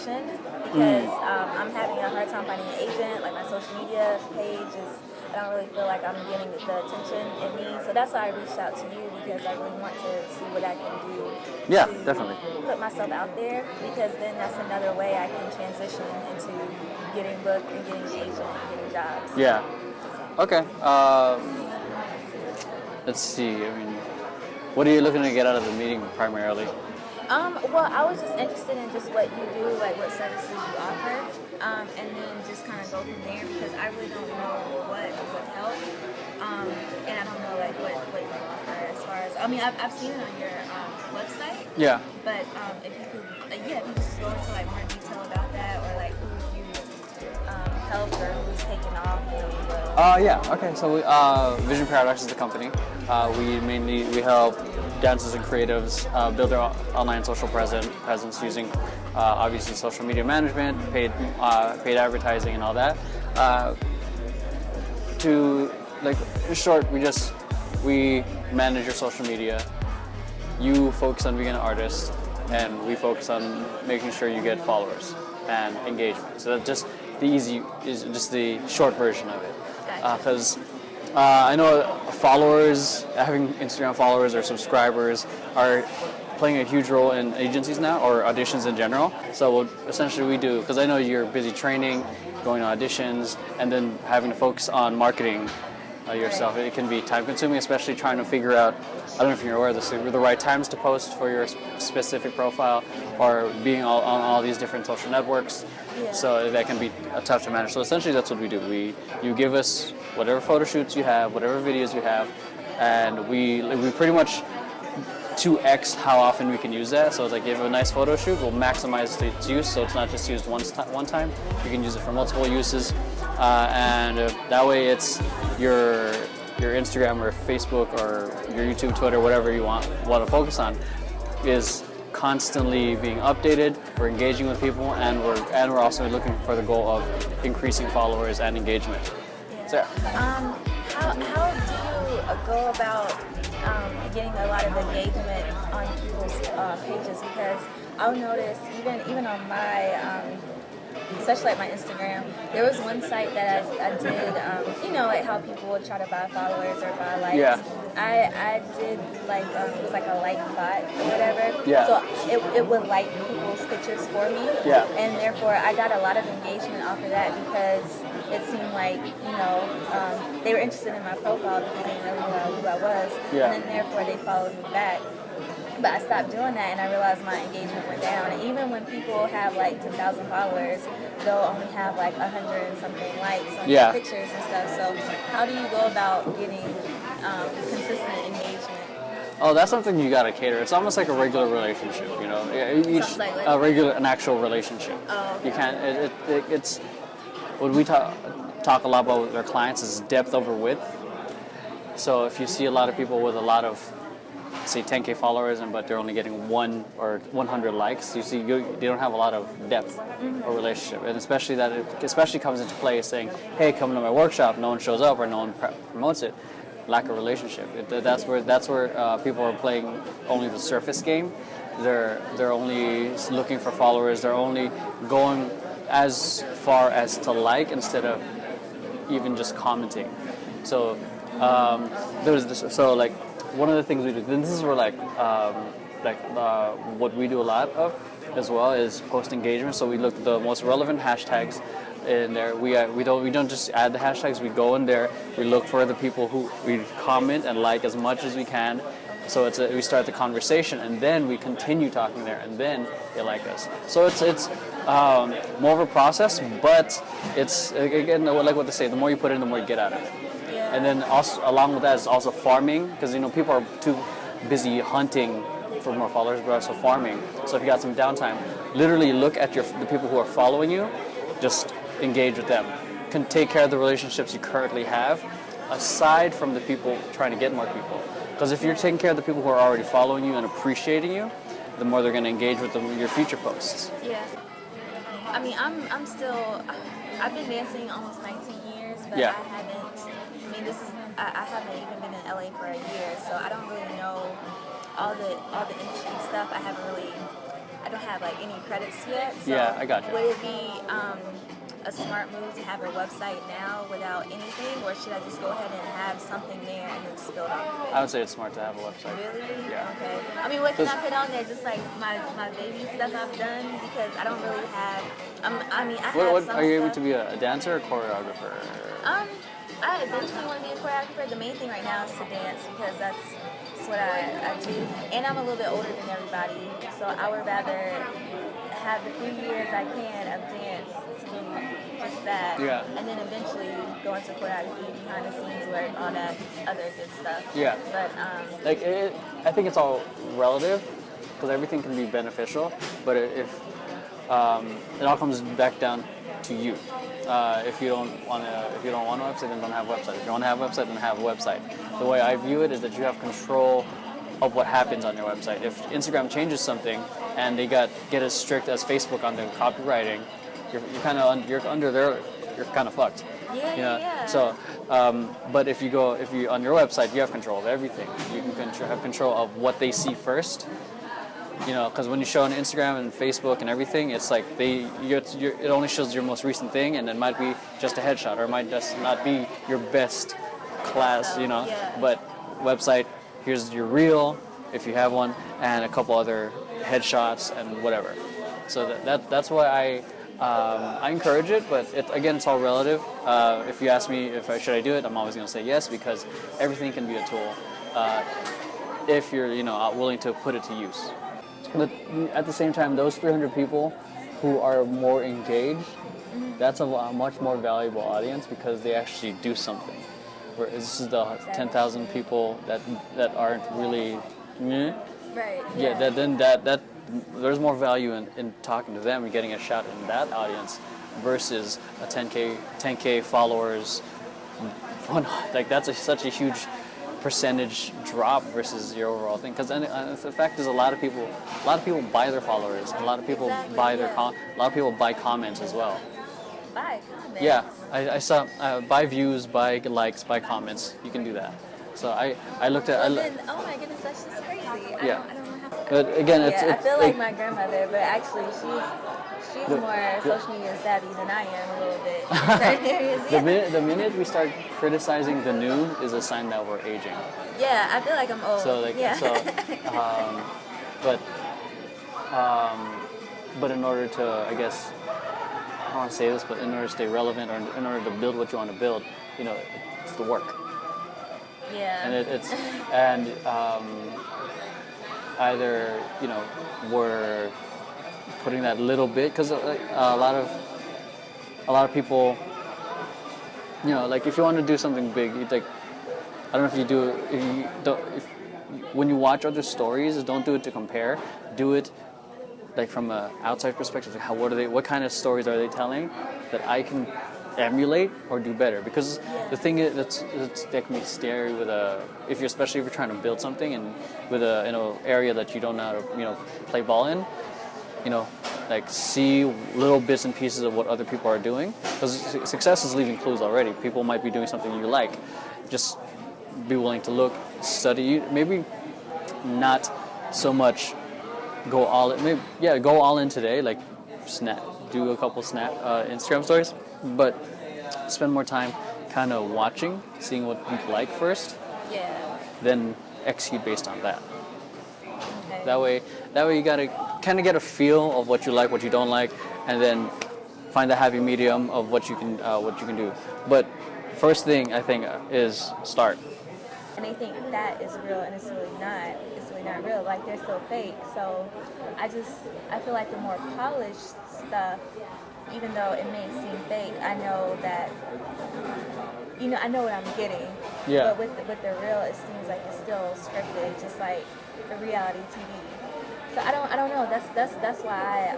transition because I'm having a hard time finding an agent. Like my social media page is, I don't really feel like I'm getting the attention it needs. So that's why I reached out to you because I really want to see what I can do. Yeah, to definitely. Put myself out there because then that's another way I can transition into getting booked and getting an agent and getting jobs. Yeah. Okay. Let's see. I mean, what are you looking to get out of the meeting primarily? Well, I was just interested in just what you do, like what services you offer, and then just kind of go from there because I really don't know what would help, and I don't know like what you offer as far as. I mean, I've seen it on your website. Yeah. But if you could, if you could just go into like more detail about that, or like who you help or who's taking off. Yeah. Okay. So Vision Paradox is the company. We help dancers and creatives build their online social presence using obviously social media management, paid advertising, and all that. In short, we manage your social media. You focus on being an artist, and we focus on making sure you get followers and engagement. So that's just the short version of it. Because I know having Instagram followers or subscribers are playing a huge role in agencies now, or auditions in general. So what essentially we do, because I know you're busy training, going to auditions, and then having to focus on marketing yourself. It can be time consuming, especially trying to figure out, I don't know if you're aware of this, the right times to post for your specific profile, or being on all these different social networks. Yeah. So that can be tough to manage. So essentially that's what we do. You give us whatever photo shoots you have, whatever videos you have, and we pretty much 2x how often we can use that. So it's like, if you have a nice photo shoot, we'll maximize its use, so it's not just used one time. You can use it for multiple uses, and that way it's your Instagram or Facebook or your YouTube, Twitter, whatever you want to focus on, is constantly being updated. We're engaging with people, and we're also looking for the goal of increasing followers and engagement. Yeah. So, how do you go about getting a lot of engagement on people's pages? Because I'll notice even on my especially like my Instagram, there was one site that I did, like how people would try to buy followers or buy likes. Yeah. I did like, it was like a like bot or whatever. Yeah. So it would like people's pictures for me. Yeah. And therefore I got a lot of engagement off of that because it seemed like, they were interested in my profile because they didn't really know who I was. Yeah. And then therefore they followed me back. But I stopped doing that and I realized my engagement went down. And even when people have like 10,000 followers, they'll only have like 100 and something likes on their pictures and stuff. So how do you go about getting consistent engagement? Oh, that's something you gotta cater. It's almost like a regular relationship, an actual relationship. Oh, okay. You can't. It's what we talk a lot about with our clients is depth over width. So if you see a lot of people with a lot of, say, 10K followers, but they're only getting 1 or 100 likes, they don't have a lot of depth or relationship. And especially comes into play saying, hey, come to my workshop, no one shows up or no one promotes it. Lack of relationship. That's where people are playing only the surface game. They're only looking for followers. They're only going as far as to like instead of even just commenting. So one of the things we do, and this is where what we do a lot of as well, is post engagement. So we look at the most relevant hashtags in there. We don't just add the hashtags. We go in there. We look for the people who we comment and like as much as we can. So we start the conversation, and then we continue talking there, and then they like us. So it's more of a process, but it's, again, like what they say, the more you put in, the more you get out of it. Yeah. And then also along with that is also farming, because people are too busy hunting for more followers, but also farming. So if you got some downtime, literally look at the people who are following you, just engage with them. Can take care of the relationships you currently have, aside from the people trying to get more people. Because if you're taking care of the people who are already following you and appreciating you, the more they're going to engage with your future posts. Yeah. I mean, I've been dancing almost 19 years, but Yeah. I haven't even been in LA for a year, so I don't really know all the industry stuff. I I don't have like any credits yet. So Yeah, I got you. Would it be a smart move to have a website now without anything, or should I just go ahead and have something there and then just build on? I would say it's smart to have a website. Really? Yeah. Okay. I mean, what can I put on there? Just like my baby stuff I've done, because I don't really have. I mean, I have some Are you able stuff. to be a dancer or choreographer? I eventually want to be a choreographer. The main thing right now is to dance, because that's what I do. And I'm a little bit older than everybody, so I would rather have the few years I can of dance to do just that. Yeah. And then eventually go into choreography, behind the scenes work, all that other good stuff. Yeah. But Like I think it's all relative, because everything can be beneficial, but if it all comes back down to you. If you don't want a website, then don't have a website. If you want to have a website, then have a website. The way I view it is that you have control of what happens on your website. If Instagram changes something and they get as strict as Facebook on the copywriting, you're kind of you're kind of fucked. Yeah, You know? yeah. So, but if you on your website, you have control of everything. You can have control of what they see first. You know, because when you show on Instagram and Facebook and everything, it's like it only shows your most recent thing, and it might be just a headshot, or it might just not be your best class, you know. Yeah. But website, here's your reel, if you have one, and a couple other headshots and whatever. So that's why I encourage it, but it's all relative. If you ask me should I do it, I'm always going to say yes, because everything can be a tool if you're willing to put it to use. But at the same time, those 300 people who are more engaged, that's a much more valuable audience, because they actually do something. Whereas this is the 10,000 people that aren't really, meh. right. Yeah. That there's more value in talking to them and getting a shot in that audience versus a 10K followers. Like that's such a huge percentage drop versus your overall thing, because the fact is a lot of people buy their followers, a lot of people buy their a lot of people buy comments as well. Buy comments. Yeah, I saw buy views, buy likes, buy comments. You can do that. So I looked at. Oh my goodness, that's just crazy. Yeah. I don't know how. But again, I feel like my grandmother, but actually she's more social media savvy than I am a little bit. In certain areas, the minute we start criticizing the new is a sign that we're aging. Yeah, I feel like I'm old. So but in order to, I guess, I don't want to say this, but in order to stay relevant, or in order to build what you want to build, it's the work. Yeah. And either we're putting that little bit, because a lot of people, like if you want to do something big, I don't know if you do, when you watch other stories, don't do it to compare, do it like from an outside perspective. Like what kind of stories are they telling that I can emulate or do better? Because the thing is that can be scary especially if you're trying to build something and with in an area that you don't know how to play ball in. Like see little bits and pieces of what other people are doing, because success is leaving clues already. People might be doing something you like. Just be willing to look, study. Maybe not so much go all in. Maybe, go all in today. Like do a couple Instagram stories, but spend more time kind of watching, seeing what you like first. Yeah. Then execute based on that. Okay. That way you gotta kind of get a feel of what you like, what you don't like, and then find the happy medium of what you can do. But first thing I think is start. And they think that is real, and it's really not. It's really not real. Like they're still fake. So I feel like the more polished stuff, even though it may seem fake, I know that I know what I'm getting. Yeah. But with the real, it seems like it's still scripted, just like the reality TV. So I don't know. That's why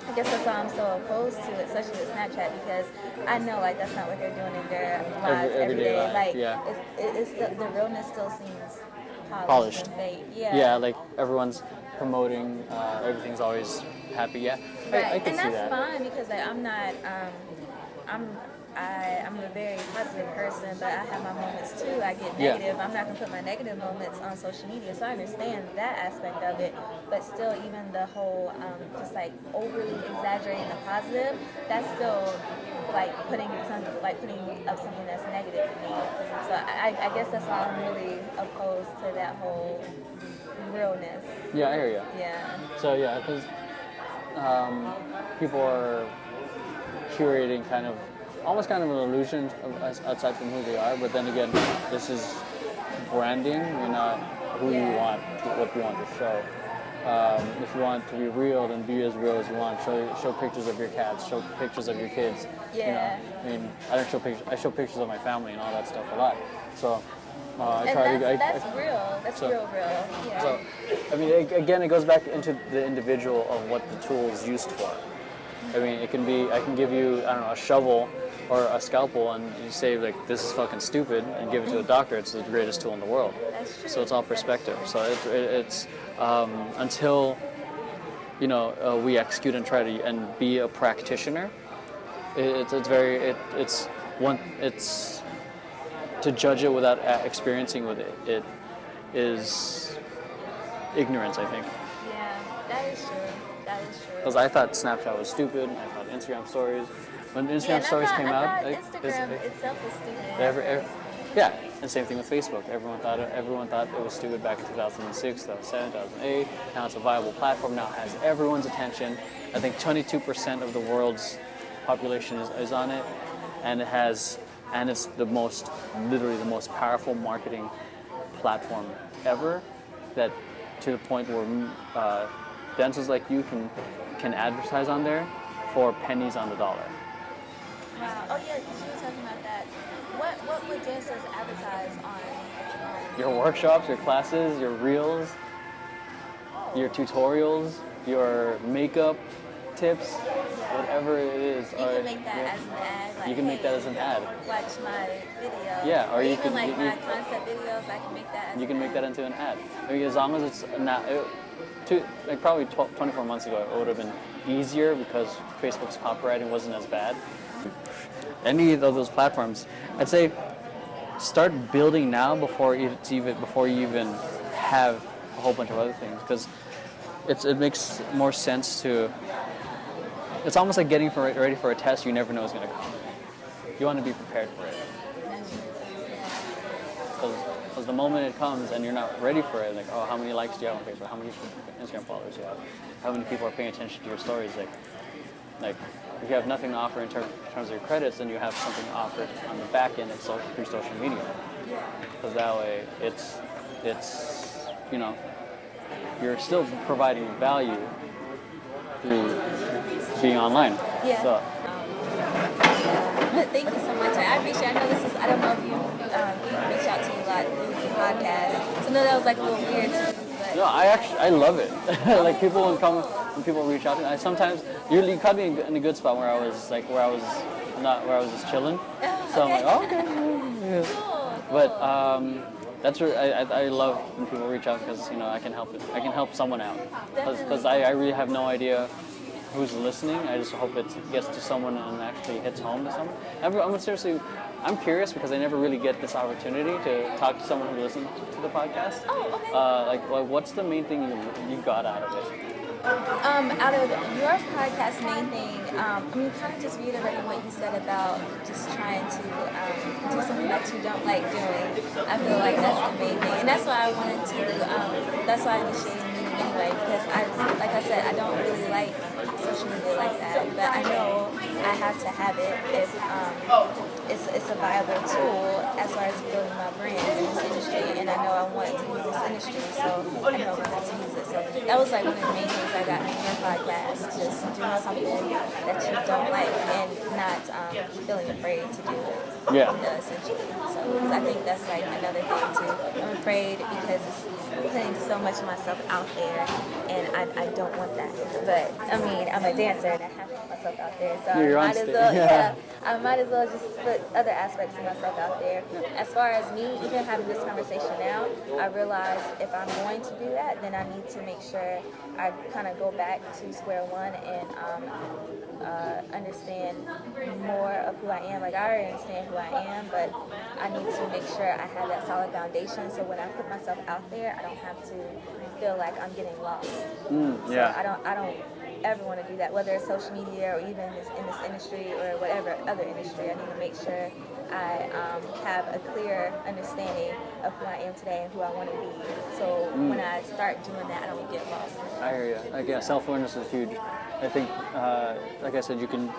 I guess that's why I'm so opposed to it, especially with Snapchat, because I know like that's not what they're doing in their lives every day. Life, like yeah. it's the realness still seems Polished. and fake. Yeah. Yeah, like everyone's promoting, everything's always happy. Yeah, Right. I can and see that's that. fine, because like I'm I'm a very positive person, but I have my moments too. I get negative. I'm not gonna put my negative moments on social media, so I understand that aspect of it. But still, even the whole just like overly exaggerating the positive, that's still like putting up something that's negative for me. So I guess that's why I'm really opposed to that whole realness. Yeah, I hear you. Yeah. So yeah, because people are curating almost kind of an illusion outside from who they are, but then again, this is branding. You're not who you want, what you want to show. If you want to be real, then be as real as you want. Show pictures of your cats, show pictures of your kids. Yeah. You know, I mean, I don't show pictures. I show pictures of my family and all that stuff a lot. So that's real. That's real. Yeah. So, I mean, again, it goes back into the individual of what the tool is used for. I mean, it can be, I can give you, I don't know, a shovel or a scalpel, and you say, like, this is fucking stupid, and give it to a doctor. It's the greatest tool in the world. That's true. So it's all perspective. So it's until, you know, we execute and try to and be a practitioner, it's to judge it without experiencing with it. It is ignorance, I think. Yeah, that is true. That is true. Because I thought Snapchat was stupid. I thought Instagram stories. When Instagram stories came out, Instagram itself was stupid. Yeah, and same thing with Facebook. Everyone thought it was stupid back in 2006, 2007, 2008. Now it's a viable platform. Now it has everyone's attention. I think 22% of the world's population is on it, and it's literally the most powerful marketing platform ever. That to the point where dancers like you can advertise on there for pennies on the dollar. Wow. Oh yeah, you were talking about that. What would dancers advertise on? Your workshops, your classes, your reels, your tutorials, your makeup tips, whatever it is. You can make that as an ad. Like, you can make that as an ad. Watch my video. Yeah, or you even can like my concept videos. I can make that. You can make that into an ad. I mean, as long as it's not. Like probably 24 months ago, it would have been easier because Facebook's copywriting wasn't as bad. Any of those platforms, I'd say, start building now before you even have a whole bunch of other things, because it makes more sense to. It's almost like getting ready for a test you never know is going to come. You want to be prepared for it. Because the moment it comes and you're not ready for it, like, oh, how many likes do you have on Facebook? How many Instagram followers do you have? How many people are paying attention to your stories? Like if you have nothing to offer in terms of your credits, then you have something to offer on the back end through social media. Because that way, it's you know, you're still providing value through being online. Yeah. So, thank you so much. I appreciate it. I know this is, I don't know if you reach out to me a lot through the podcast. So I know that was like a little weird to me, but... No, I love it. Like when people reach out to me, sometimes you caught me in a good spot where I was just chilling. So I'm like, oh, okay. Yeah. Cool. But that's where I love when people reach out, because, you know, I can help someone out, because I really have no idea who's listening. I just hope it gets to someone and actually hits home to someone. I'm curious because I never really get this opportunity to talk to someone who listens to the podcast. Oh, okay. Like what's the main thing you got out of it? Out of your podcast, main thing, I mean, kind of just reiterating what you said about just trying to do something that you don't like doing. I feel like that's the main thing, and that's why I wanted to. That's why I initiated the meeting anyway, because like I said, I don't really like social media like that, but I know I have to have it if it's a viable tool as far as building my brand in this industry, and I know I want to use this industry, so I know I'm going to use it. So that was like one of the main things I got from your podcast, just doing something that you don't like and not feeling afraid to do it. Yeah. Essentially. So 'cause I think that's like another thing too. I'm afraid because it's putting so much of myself out there, and I don't want that. But I mean, I'm a dancer and I have to put myself out there, so You're I might as well, I might as well just put other aspects of myself out there. As far as me even having this conversation now, I realize if I'm going to do that, then I need to make sure I kind of go back to square one and understand more of who I am. Like I already understand who I am, but I need to make sure I have that solid foundation. So when I put myself out there, I don't have to feel like I'm getting lost. Yeah. So I don't ever want to do that, whether it's social media or even in this industry or whatever other industry. I need to make sure I have a clear understanding of who I am today and who I want to be. So when I start doing that, I don't get lost. I hear you. Like, yeah, self-awareness is huge. I think, like I said, you can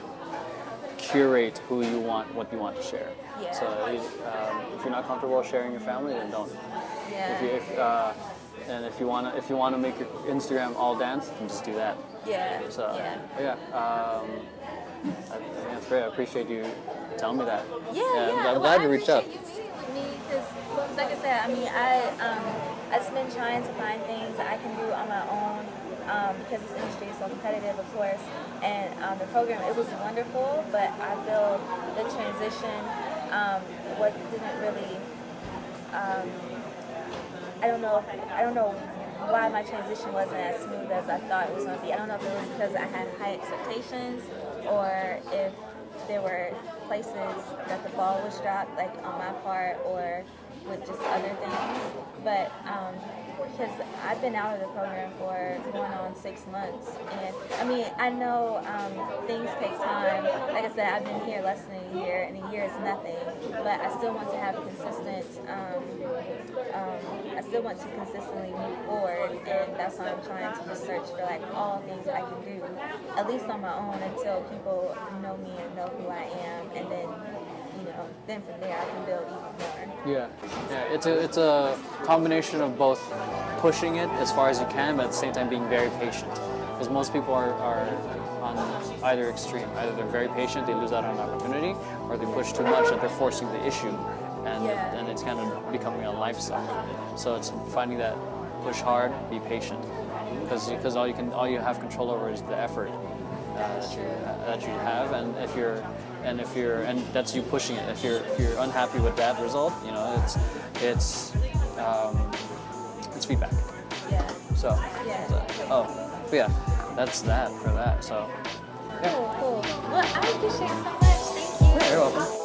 curate who you want, what you want to share. Yeah. So if you're not comfortable sharing your family, then don't. Yeah. And if you wanna make your Instagram all dance, then just do that. Yeah. So yeah. I think that's great. I appreciate you telling me that. Yeah. I'm glad you reached out. I appreciate you meeting with me because, like I said, I mean, I've just been trying to find things that I can do on my own because this industry is so competitive, of course. And the program, it was wonderful, but I feel the transition, what didn't really. I don't know why my transition wasn't as smooth as I thought it was going to be. I don't know if it was because I had high expectations or if there were places that the ball was dropped, like on my part, or with just other things. But because I've been out of the program for going on 6 months, and I mean, I know things take time. Like I said, I've been here less than a year, and a year is nothing. But I still want to have a consistent. I still want to consistently move forward, and that's why I'm trying to just search for like all things I can do, at least on my own, until people know me and know who I am, and then then from there I can build even more. Yeah. It's a combination of both pushing it as far as you can, but at the same time being very patient. Because most people are on either extreme. Either they're very patient, they lose out on an opportunity, or they push too much and they're forcing the issue, and it's kind of becoming a lifestyle. So it's finding that push hard, be patient, because all you have control over is the effort that you have, and that's you pushing it. If you're unhappy with that result, it's feedback. Yeah. So that's that for that. So Cool. Well, I appreciate it so much. Thank you. you're welcome.